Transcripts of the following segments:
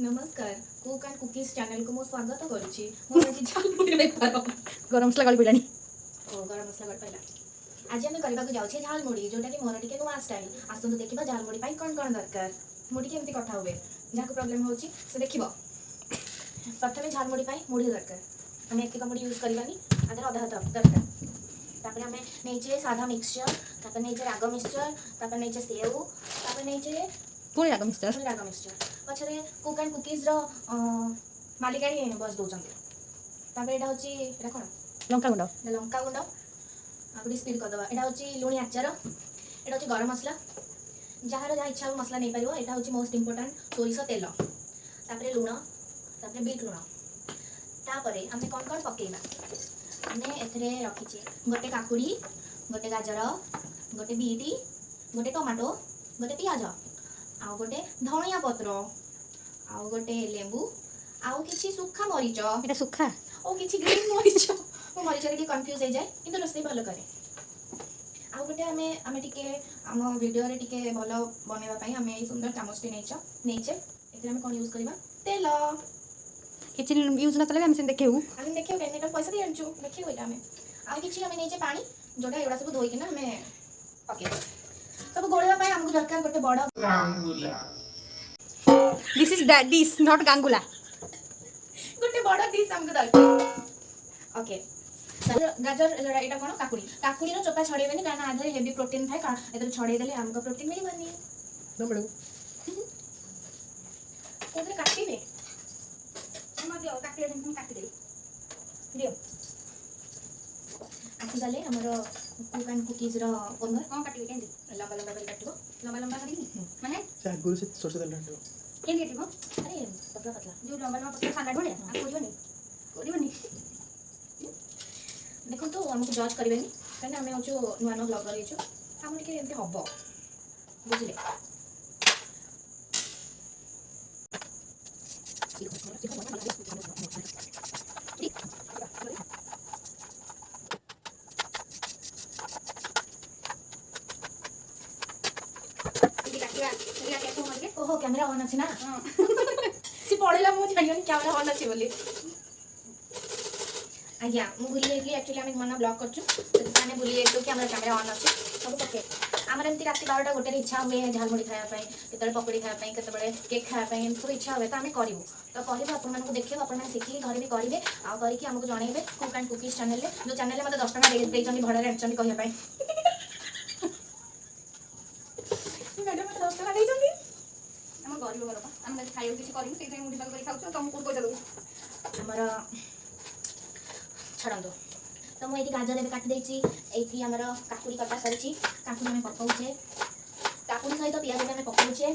नमस्कार cook and cookies channel को मो स्वागत करुच्ची मोर आज झालमुड़ी बेपार गरम मसला गली पड़ानी ओ गरम मसला गड़ पहला आज आम करबा को जाउछे झालमुड़ी जोटा कि मोर टिके नुआ स्टाइल आसतु देखिबा झालमुड़ी पाई कोन कोन दरकार मुड़ी केमती कथा हुए जाको प्रॉब्लम होची से देखिबो प्रथमे झालमुड़ी पाई मुड़ी दरकार हम एक मुड़ी यूज करबानी आदर आधा हाथ दरकार तापर हमें नेचे सादा मिक्सचर तापर नेचे राग मिक्सचर तापर नेचे सेव तापर नेचे पुणी राग मिस्टर राग मिक्सचर पछरे कुक एंड कुकीज रो मालिकाणी बस दउचंती तापर एटा होची एटा कोन लंका गुंड लंका गुंड आगुडी स्पीड कर दबा एटा होची लुणी आचार एटा होची गरम मसला जहार जहा इच्छा मसला नहीं पारिबो एटा होची मोस्ट इंपोर्टेंट सोरिस तेल तापर लुण तापर बीट लुण तापर आमे कोन कोन पकेइबा आमे एथरे रखिचे गोटे काकुड़ी गोटे गाजर गोटे बीटी गोटे टमाटो गोटे पियाज आउ गोटे धनिया पत्र आउ गोटे लेंबू आउ किछि सुखा मरीच एटा सुखा ओ किछि ग्रीन मरीच मो मरीच रे कंफ्यूज हो जाए किंतु रोसई भलो करे आउ गोटे आमे टिके हम वीडियो रे टिके भलो बनेबा पई आमे ए सुंदर चामचटी नेचे एते आमे कोन यूज करबा तेल किछि यूज न तले हम से देखेउ आमे देखियो केनेटा पैसा दे अनचू देखियो होइला आमे आउ किछि आमे नेचे पानी जोटा एडा सब धोई के ना आमे पके सब गोळेबा पई हमकु दरकार गोटे बड़ Gangula this is dish not Gangula गोटे बड़ डिश हमकु दरकार ओके गाजर एटा कोन काकुड़ी काकुड़ी रो चोपा छडेबेनी कारण आधे हेवी प्रोटीन थाए का एतर छडे देले हमको प्रोटीन मिलबनी बमड़ू एतर काटिबे हम दियो काटिले हम काटि दे दियो आसी गले हमरो कुक एंड कुकीज रो ओनर कोन काटिबे केंदी लंबा लंबा कर काटिबो लंबा लंबा करी माने से गुरु से सोच दल रंडो केंदी काटिबो अरे पतला पतला जो लंबा लंबा पतला साला ढोले आ कोडिबनी देखो तो हमको जज करेंगे कहीं आम हूँ नुआ नुआ ब्लगर हो आम टे एमती हम बुझे ओहो कैमेरा ऑन अच्छे ना सी पड़ेगा मुझे जानी कैमेरा ऑन अच्छे बोली आज्ञा मु भूली जाइली एक्चुअली आम मन ब्लॉग करछु तो भूली जाइलु कि हमर कैमेरा ऑन अछि सब पके आमर एमती राति 12टा गोटे इच्छा हुए झालमुड़ी खाया पाई केतबे पकड़ी खाया पाई केतबे केक खाया पाई एमती सब इच्छा हुए तो आम करिवु तो कहबो आपन मानको देखियो आपन माने सिखि घरे भी करिवे आ करिकि हमको जणैबे कुक एंड कुकीज चैनल रे जो चैनल रे मते 10 टका दे जनी भड़ा रे एक्चुअली कहिया पाई मैडम मते 10 टका दे जनी हम गरीब घर पा हम खाइयो किछि करिवु सेइ मुडी बाग करि खाउछु तुम को पैसा दउ हमर छड़ो तो मुझे गाजर एवं काटी देती ये आमर काकुड़ी कटा सारी काकुड़ी आम पकाऊे काकुड़ी सहित पियाज भी आम पकाऊे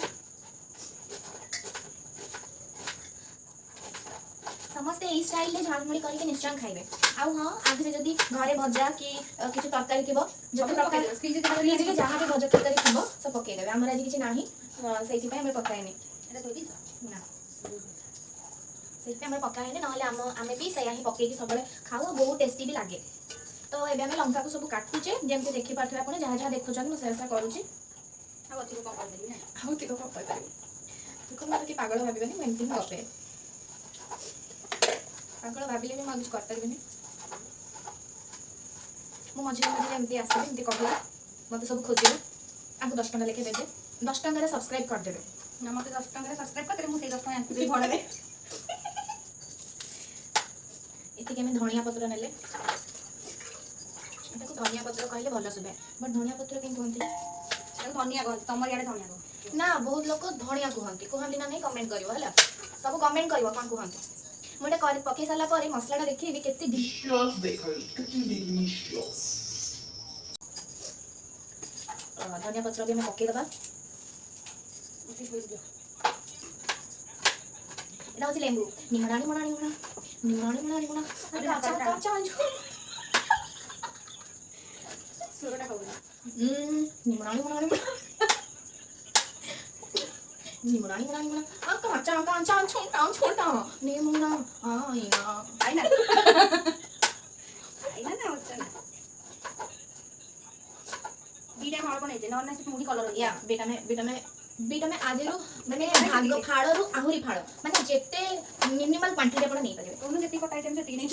समस्ते यही स्टाइल झालमुड़ी करके निश्चय खाइबे आउ हाँ आधे जदि घरे भजा कि किसी तरकारी थी जो जहाँ भी भजा तरकारी थी सब पकईदे आम आज किसी ना से पकाएनि ना से पकाएनि ना आम भी सैया ही पकईकि सब खाऊ बहुत टेस्टी भी लगे तो ये आम लंका को सब काटुचे जमी देखिपे आप जहाँ जहाँ देखुं मुझे करुच्ची देखो मैं कि पागल भावे मुझे गपे पागल भाविले भी मुझे करपारि मु मझे मझे एमती आसबे एमती कहला मत सब खोजे आपको 10 टका लेके देते 10 टका सब्सक्राइब करदेवे ना मत 10 टका सब्सक्राइब करदे मुझे 10 टका भड़ा ये धनिया पत्र ने धनिया पत्र कहले भल सुबे बट धनिया पत्र कहीं कहते धनिया कहते तुम यार धनिया ना बहुत लोग धनिया कहते कहते ना नहीं कमेंट करिवो हला सब कमेंट करिवो कोन कहते मुटे कर पके साला पर मसलाटा देखिबी केते डिलिशियस देखल केते डिलिशियस धनिया पत्र भी मैं पके दबा एटा होची लेंबू निमणानी अरे अच्छा सुरटा खाऊ निमणानी काचा छोटा निमणा आईना ना होचना बीटा हळ बनाइते न ना से मुडी कलर या बेटा में बीट में आदिरु माने भाग फाड़रू आहुरी फाड़ माने जेते मिनिमल क्वांटिटी आपण नहीं परिबे तोनु जति कटाई जेम जति नहीं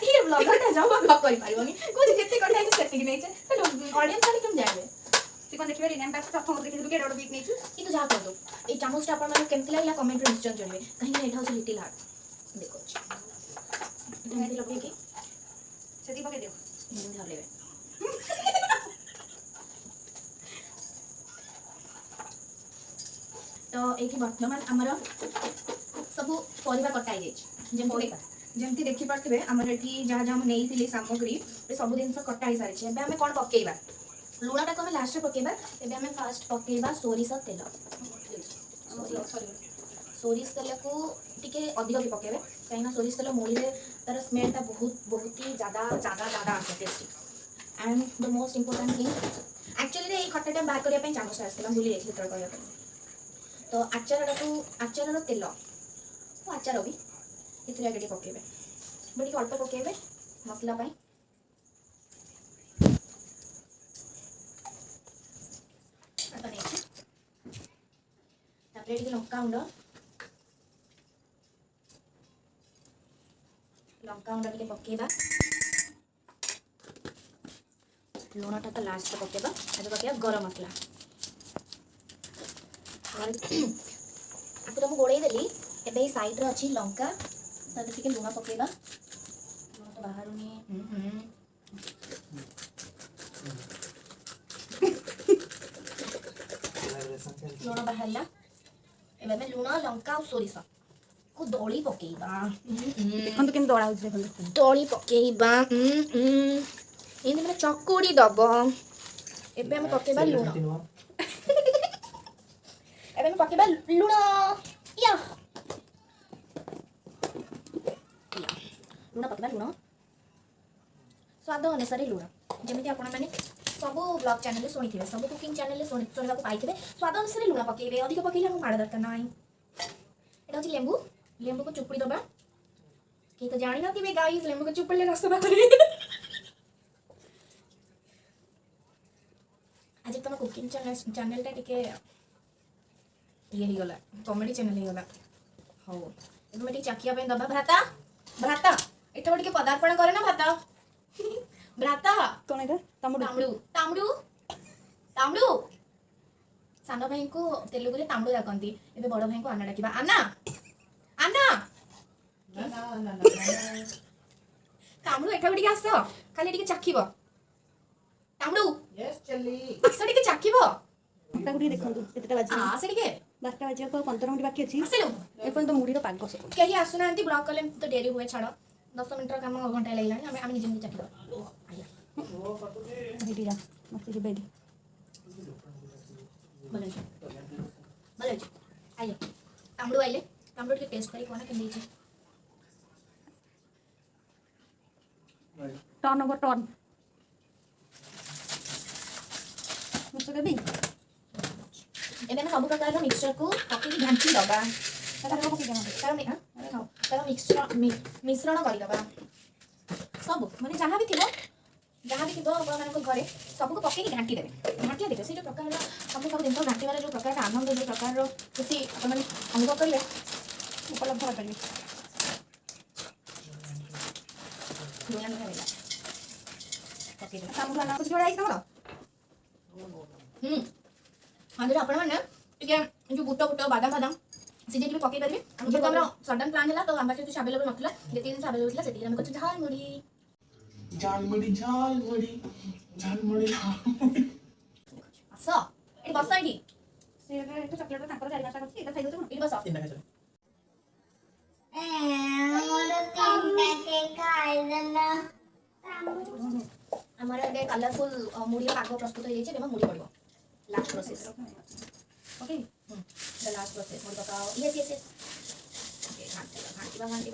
ये ब्लॉगर ता जाऊ ब्लॉग करि पारिबोनी को जेते कटाई सेति कि नहीं छे तो ऑडियंस वाले तुम जाने ती कोन देखिबे रिनेम पास प्रथम देखि दुके एडो बीट नहीं छु किंतु जा कर दो ए चामच ता आपण माने केमति लागला कमेंट रे निश्चय जणबे कहीं ना एटा होची लिटिल हार्ट देखो छी एटा लगे कि सेति पके दियो एमति हलेबे तो एठी वर्तमान हमर सब परिबा कटाई जाय जेमति देखि पारथिबे हमर एठी जहा जहा हम नेई थिले सामग्री ए सब दिन कटाई सारी छे एबे हमें कोन पकेइबा लूणा टा को हमें लास्ट रे पकेइबा एबे हमें फर्स्ट पकेइबा सोरिस तेल सोरिस तेल को टिके अधिक के पकेबे काइना सोरिस तेल मोली रे तार स्मेल टा बहुत ही ज्यादा आसे tasty and the most important thing actually रे खट्टा टा बाहर करिया पे चामच आसला भूली जाइथि तर करिया पे तो आचार तेल आचार भी इतने आगे पकेबे बड़ी अल्प पकेबे मसला पाई लंका गुंड टे पकेबा लुण टा तो लास्ट पकेबा आज पकेबा गरम मसला आपको तो मुझे गोड़े देली एबे साइड रे अछि लंका ताते टिके लुण पकेबा लुण तो बाहर नहीं लुण बाहरला एबे में लुण लंका और सोरिस को दोली पकेबा देखन तो केन दौड़ा होछ देखन दोली पकेबा इन में चकुड़ी दबो एबे हम पकेबा लुण एबे हम पकेबा लुण या लुण पकेबा लुण स्वाद अनुसार लुण जमिति आपण माने सब ब्लॉग चैनल शुणिथिबे सब कुकिंग चैनल शुणिबा को पाइथिबे स्वाद अनुसार लुण पकेबे अधिक पकेले हम माड़ दरकार नाही एटा होची लेंबू को चुपुड़ी दबा कि तो जानि नथिबे गाइस लेंबू को चुपुड़ले रस बाहरी आज तुम कुकिंग चैनल टा टिके ये ही गला कॉमेडी चैनल ही गला हो एबे टिके चाकिया पे दबा भ्राता एटा टिके पदार्पण करे ना भाता भ्राता कोन एटा तामडू तामडू तामडू सानो भाई को तेलुगु रे तामडू डाकंती एबे बड़ भाई को आना डाकिबा आना आना ना तामडू एटा टिके आसो खाली टिके चाखिबो तामडू यस चली आसो टिके चाखिबो ता गुडी देखंतु केतेटा बाजी आसे टिके 12टा बाजी को 15 मिनिट बाकी अछि आसेलो एपन तो मुडी रो पाग सब कहीं आसुना ब्लॉग कले तो डेरी हुए छाड़ 10 मिनट काम घंटा लगलानी आम निजे निजे चाखिबा हेडी जा मस्त जे बेडी भले आइए तामडू आइले तामडू के टेस्ट करी कोना के देछि टर्न ओवर टर्न मुझे भी एबे हम सब प्रकार मिक्सचर को पकई घांटी दबा तारा को पके देना तार मिश्रण करी दबा सब माने जहाँ भी थिबो आपण मानको घरे सब को पकई घांटी देबे घांटी देबे से जो प्रकार सब दिन घांटी वाला जो प्रकार आनंद जो प्रकार खुशी आपण माने अनुभव करले उपलब्ध हो परिबे दुनिया में मिला पकई दे सामु ना कुछ जोड़ा आई तमरो अंदर आपण माने टिके जो बुट बादाम सीजे भी पकई पारे हम जो हमरा सडन प्लान हैला तो हम कुछ अवेलेबल नथला जे तीन दिन अवेलेबल थिला सेती हम कुछ झालमुड़ी आसो एटी बस एटी से तो चॉकलेट तांकर चारि मासा करछि एटा खाइ दो एटी बस हमारे एटे कलरफुल मुड़ी पाग प्रस्तुत हो जाइए मुड़ी पड़ो last process okay the last process मुड़ी पकाओ यस ओके घांटी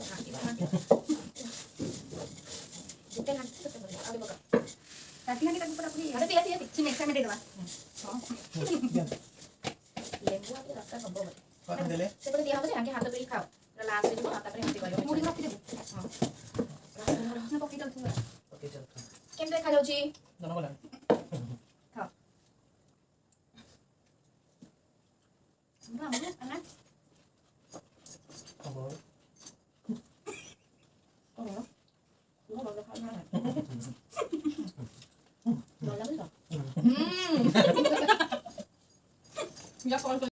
जितने घांटी तते बड़े आगे पका काटी काटी ताकू पूरा पूरी अरे तिया छि नेक्स्ट टाइम देबा लेंबू आके रखता सब बड़े कौन देले से परे दिया हो जे आगे हाथ पे खाओ लास्ट में हाथ पे हिंदी करियो मुड़ी रखि देबो हां ना पकी दल ओके चल केम देखा जाउची दोनों बोला खाओ làm luôn ăn á. Không có. Có rồi đó. Có rồi được này. Rồi lắm rồi. Dạ con